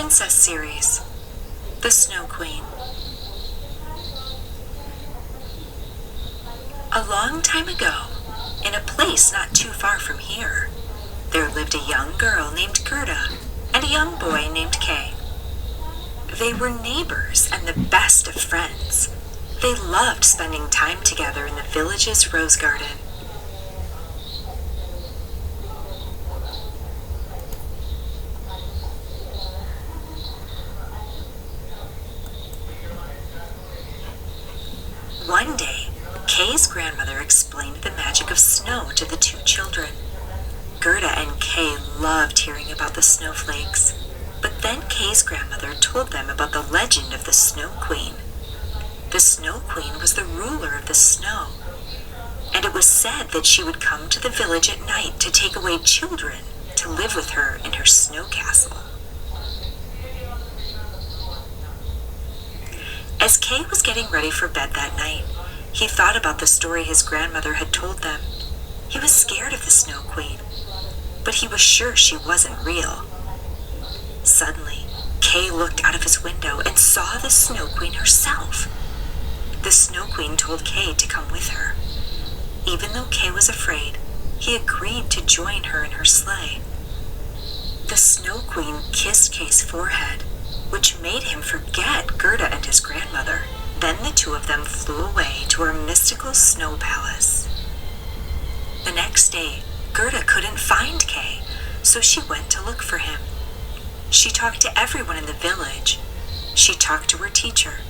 Princess series, The Snow Queen. A long time ago, in a place not too far from here, there lived a young girl named Gerda and a young boy named Kay. They were neighbors and the best of friends. They loved spending time together in the village's rose garden. One day, Kay's grandmother explained the magic of snow to the two children. Gerda and Kay loved hearing about the snowflakes, but then Kay's grandmother told them about the legend of the Snow Queen. The Snow Queen was the ruler of the snow, and it was said that she would come to the village at night to take away children to live with her in her snow castle. As Kay was getting ready for bed that night, he thought about the story his grandmother had told them. He was scared of the Snow Queen, but he was sure she wasn't real. Suddenly, Kay looked out of his window and saw the Snow Queen herself. The Snow Queen told Kay to come with her. Even though Kay was afraid, he agreed to join her in her sleigh. The Snow Queen kissed Kay's forehead, which made him forget Gerda and his grandmother. Then the two of them flew away to her mystical snow palace. The next day, Gerda couldn't find Kay, so she went to look for him. She talked to everyone in the village. She talked to her teacher.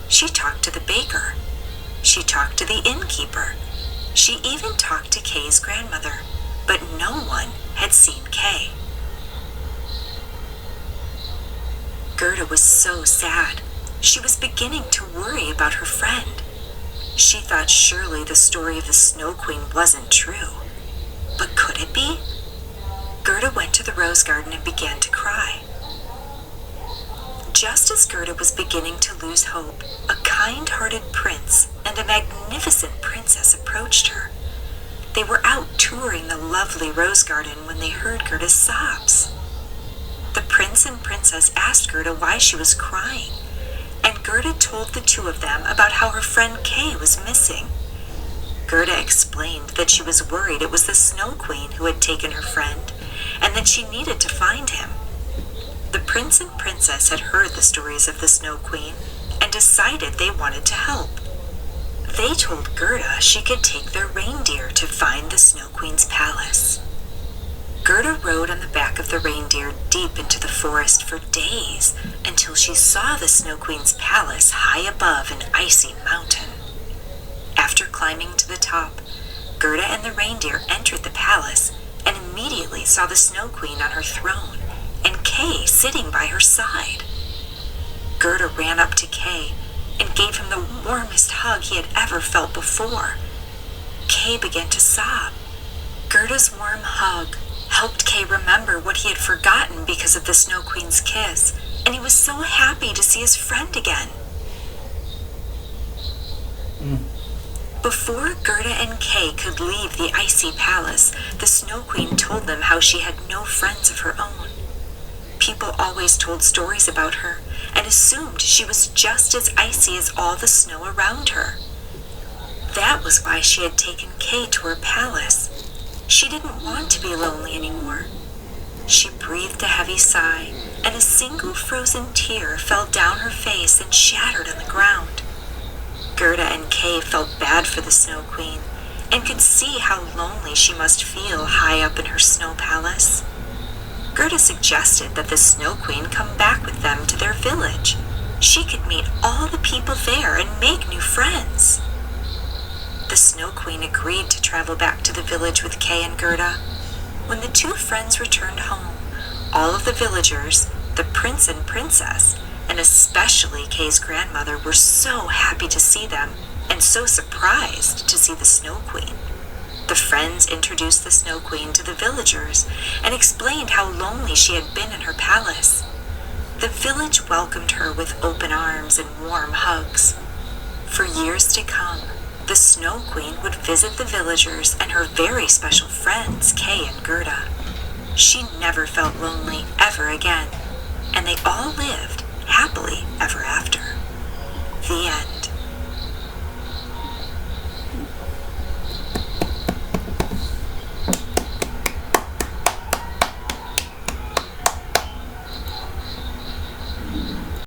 She talked to the baker. She talked to the innkeeper. She even talked to Kay's grandmother, but no one had seen Kay. Gerda was so sad. She was beginning to worry about her friend. She thought surely the story of the Snow Queen wasn't true. But could it be? Gerda went to the rose garden and began to cry. Just as Gerda was beginning to lose hope, a kind-hearted prince and a magnificent princess approached her. They were out touring the lovely rose garden when they heard Gerda's sobs. The prince and princess asked Gerda why she was crying, and Gerda told the two of them about how her friend Kay was missing. Gerda explained that she was worried it was the Snow Queen who had taken her friend, and that she needed to find him. The prince and princess had heard the stories of the Snow Queen and decided they wanted to help. They told Gerda she could take their reindeer to find the Snow Queen's palace. Gerda rode on the back of the reindeer deep into the forest for days until she saw the Snow Queen's palace high above an icy mountain. After climbing to the top, Gerda and the reindeer entered the palace and immediately saw the Snow Queen on her throne and Kay sitting by her side. Gerda ran up to Kay and gave him the warmest hug he had ever felt before. Kay began to sob. Gerda's warm hug helped Kay remember what he had forgotten because of the Snow Queen's kiss, and he was so happy to see his friend again. Before Gerda and Kay could leave the icy palace, the Snow Queen told them how she had no friends of her own. People always told stories about her and assumed she was just as icy as all the snow around her. That was why she had taken Kay to her palace. She didn't want to be lonely anymore. She breathed a heavy sigh, and a single frozen tear fell down her face and shattered on the ground. Gerda and Kay felt bad for the Snow Queen and could see how lonely she must feel high up in her snow palace. Gerda suggested that the Snow Queen come back with them to their village. She could meet all the people there and make new friends. The Snow Queen agreed to travel back to the village with Kay and Gerda. When the two friends returned home, all of the villagers, the prince and princess, and especially Kay's grandmother, were so happy to see them and so surprised to see the Snow Queen. The friends introduced the Snow Queen to the villagers and explained how lonely she had been in her palace. The village welcomed her with open arms and warm hugs. For years to come, the Snow Queen would visit the villagers and her very special friends, Kay and Gerda. She never felt lonely ever again, and they The end.